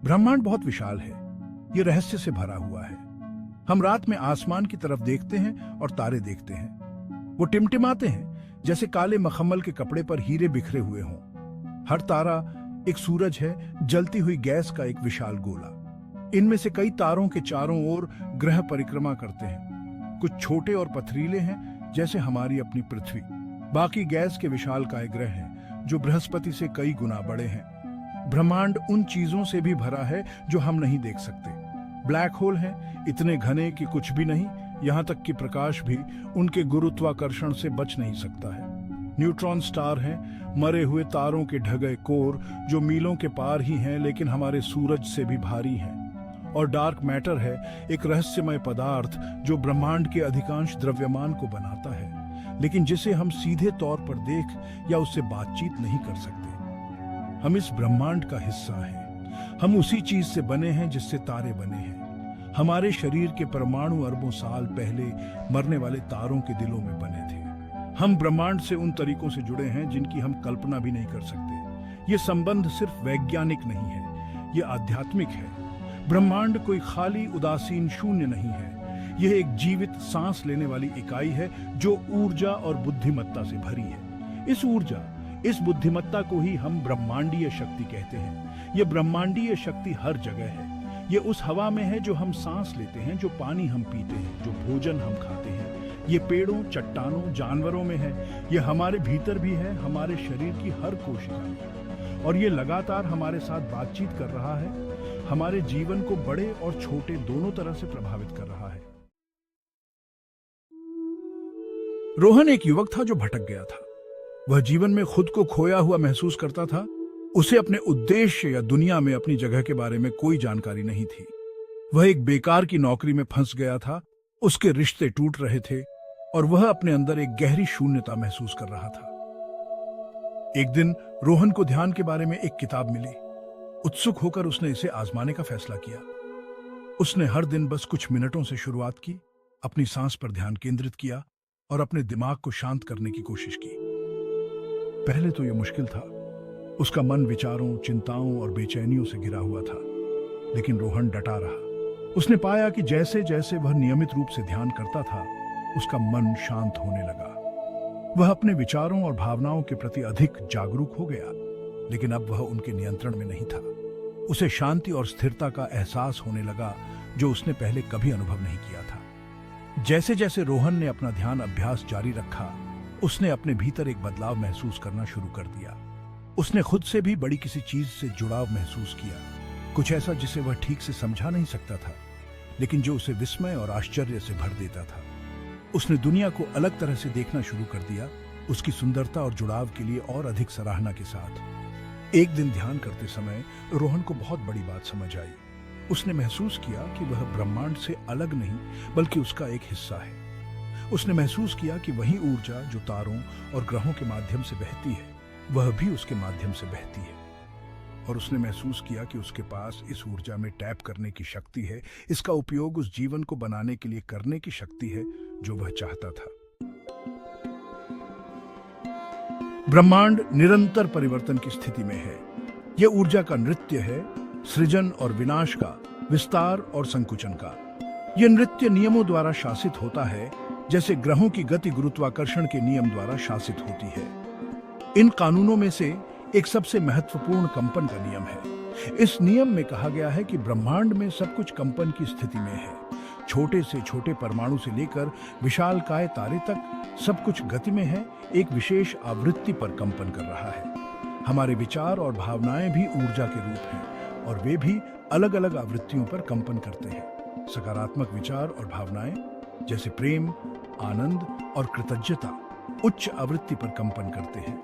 ब्रह्मांड बहुत विशाल है। ये रहस्य से भरा हुआ है। हम रात में आसमान की तरफ देखते हैं और तारे देखते हैं। वो टिमटिमाते हैं जैसे काले मखमल के कपड़े पर हीरे बिखरे हुए हों। हर तारा एक सूरज है, जलती हुई गैस का एक विशाल गोला। इनमें से कई तारों के चारों ओर ग्रह परिक्रमा करते हैं। कुछ छोटे और पथरीले हैं जैसे हमारी अपनी पृथ्वी। बाकी गैस के विशालकाय ग्रह हैं जो बृहस्पति से कई गुना बड़े हैं। ब्रह्मांड उन चीजों से भी भरा है जो हम नहीं देख सकते। ब्लैक होल हैं इतने घने कि कुछ भी नहीं, यहाँ तक कि प्रकाश भी उनके गुरुत्वाकर्षण से बच नहीं सकता है। न्यूट्रॉन स्टार हैं मरे हुए तारों के ढगे कोर जो मीलों के पार ही हैं लेकिन हमारे सूरज से भी भारी हैं। और डार्क मैटर है एक रहस्यमय पदार्थ जो ब्रह्मांड के अधिकांश द्रव्यमान को बनाता है, लेकिन जिसे हम सीधे तौर पर देख या उससे बातचीत नहीं कर सकते। हम इस ब्रह्मांड का हिस्सा हैं। हम उसी चीज से बने हैं जिससे तारे बने हैं। हमारे शरीर के परमाणु अरबों साल पहले मरने वाले तारों के दिलों में बने थे। हम ब्रह्मांड से उन तरीकों से जुड़े हैं जिनकी हम कल्पना भी नहीं कर सकते। ये संबंध सिर्फ वैज्ञानिक नहीं है, ये आध्यात्मिक है। ब्रह्मांड कोई खाली उदासीन शून्य नहीं है। यह एक जीवित सांस लेने वाली इकाई है जो ऊर्जा और बुद्धिमत्ता से भरी है। इस बुद्धिमत्ता को ही हम ब्रह्मांडीय शक्ति कहते हैं। ये ब्रह्मांडीय शक्ति हर जगह है। ये उस हवा में है जो हम सांस लेते हैं, जो पानी हम पीते हैं, जो भोजन हम खाते हैं। ये पेड़ों, चट्टानों, जानवरों में है। ये हमारे भीतर भी है, हमारे शरीर की हर कोशिका में। और ये लगातार हमारे साथ बातचीत कर रहा है, हमारे जीवन को बड़े और छोटे दोनों तरह से प्रभावित कर रहा है। रोहन एक युवक था जो भटक गया था। वह जीवन में खुद को खोया हुआ महसूस करता था। उसे अपने उद्देश्य या दुनिया में अपनी जगह के बारे में कोई जानकारी नहीं थी। वह एक बेकार की नौकरी में फंस गया था, उसके रिश्ते टूट रहे थे और वह अपने अंदर एक गहरी शून्यता महसूस कर रहा था। एक दिन रोहन को ध्यान के बारे में एक किताब मिली। उत्सुक होकर उसने इसे आजमाने का फैसला किया। उसने हर दिन बस कुछ मिनटों से शुरुआत की, अपनी सांस पर ध्यान केंद्रित किया और अपने दिमाग को शांत करने की कोशिश की। पहले तो यह मुश्किल था। उसका मन विचारों, चिंताओं और बेचैनियों से घिरा हुआ था, लेकिन रोहन डटा रहा। उसने पाया कि जैसे जैसे वह नियमित रूप से ध्यान करता था, उसका मन शांत होने लगा। वह अपने विचारों और भावनाओं के प्रति अधिक जागरूक हो गया, लेकिन अब वह उनके नियंत्रण में नहीं था। उसे शांति और स्थिरता का एहसास होने लगा जो उसने पहले कभी अनुभव नहीं किया था। जैसे जैसे रोहन ने अपना ध्यान अभ्यास जारी रखा, उसने अपने भीतर एक बदलाव महसूस करना शुरू कर दिया। उसने खुद से भी बड़ी किसी चीज से जुड़ाव महसूस किया, कुछ ऐसा जिसे वह ठीक से समझा नहीं सकता था, लेकिन जो उसे विस्मय और आश्चर्य से भर देता था। उसने दुनिया को अलग तरह से देखना शुरू कर दिया, उसकी सुंदरता और जुड़ाव के लिए और अधिक सराहना के साथ। एक दिन ध्यान करते समय रोहन को बहुत बड़ी बात समझ आई। उसने महसूस किया कि वह ब्रह्मांड से अलग नहीं बल्कि उसका एक हिस्सा है। उसने महसूस किया कि वही ऊर्जा जो तारों और ग्रहों के माध्यम से बहती है, वह भी उसके माध्यम से बहती है। और उसने महसूस किया कि उसके पास इस ऊर्जा में टैप करने की शक्ति है। इसका उपयोग उस जीवन को बनाने के लिए करने की शक्ति है जो वह चाहता था। ब्रह्मांड निरंतर परिवर्तन की स्थिति में है। यह ऊर्जा का नृत्य है, सृजन और विनाश का, विस्तार और संकुचन का। यह नृत्य नियमों द्वारा शासित होता है, जैसे ग्रहों की गति गुरुत्वाकर्षण के नियम द्वारा शासित होती है। इन कानूनों में से एक सबसे महत्वपूर्ण कंपन का नियम है। इस नियम में कहा गया है कि ब्रह्मांड में सब कुछ कंपन की स्थिति में है। छोटे से छोटे परमाणु से लेकर विशालकाय तारे तक सब कुछ गति में है, एक विशेष आवृत्ति पर कंपन कर रहा है। हमारे विचार और भावनाएं भी ऊर्जा के रूप हैं और वे भी अलग अलग आवृत्तियों पर कंपन करते हैं। सकारात्मक विचार और भावनाएं जैसे प्रेम, आनंद और कृतज्ञता उच्च आवृत्ति पर कंपन करते हैं।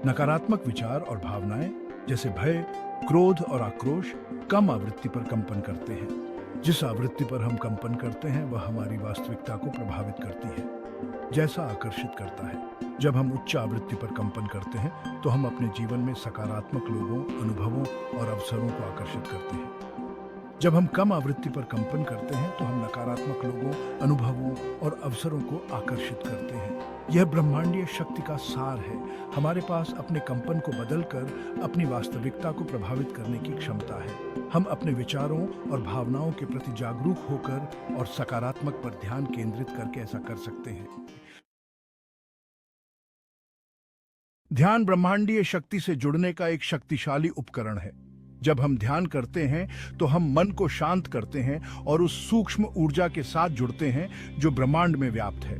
नकारात्मक विचार और भावनाएं जैसे भय, क्रोध और आक्रोश कम आवृत्ति पर कंपन करते हैं। जिस आवृत्ति पर हम कंपन करते हैं वह हमारी वास्तविकता को प्रभावित करती है, जैसा आकर्षित करता है। जब हम उच्च आवृत्ति पर कंपन करते हैं तो हम अपने जीवन में सकारात्मक लोगों, अनुभवों और अवसरों को आकर्षित करते हैं। जब हम कम आवृत्ति पर कंपन करते हैं तो हम नकारात्मक लोगों, अनुभवों और अवसरों को आकर्षित करते हैं। यह ब्रह्मांडीय शक्ति का सार है। हमारे पास अपने कंपन को बदलकर अपनी वास्तविकता को प्रभावित करने की क्षमता है। हम अपने विचारों और भावनाओं के प्रति जागरूक होकर और सकारात्मक पर ध्यान केंद्रित करके ऐसा कर सकते हैं। ध्यान ब्रह्मांडीय शक्ति से जुड़ने का एक शक्तिशाली उपकरण है। जब हम ध्यान करते हैं तो हम मन को शांत करते हैं और उस सूक्ष्म ऊर्जा के साथ जुड़ते हैं जो ब्रह्मांड में व्याप्त है।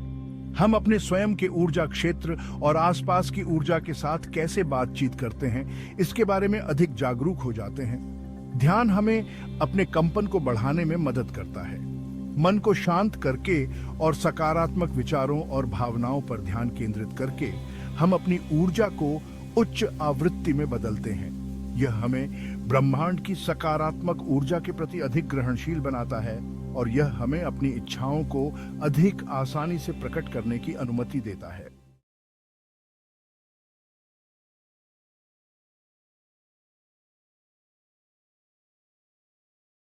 हम अपने स्वयं के ऊर्जा क्षेत्र और आसपास की ऊर्जा के साथ कैसे बातचीत करते हैं, इसके बारे में अधिक जागरूक हो जाते हैं। ध्यान हमें अपने कंपन को बढ़ाने में मदद करता है। मन को शांत करके और सकारात्मक विचारों और भावनाओं पर ध्यान केंद्रित करके हम अपनी ऊर्जा को उच्च आवृत्ति में बदलते हैं। यह हमें ब्रह्मांड की सकारात्मक ऊर्जा के प्रति अधिक ग्रहणशील बनाता है और यह हमें अपनी इच्छाओं को अधिक आसानी से प्रकट करने की अनुमति देता है।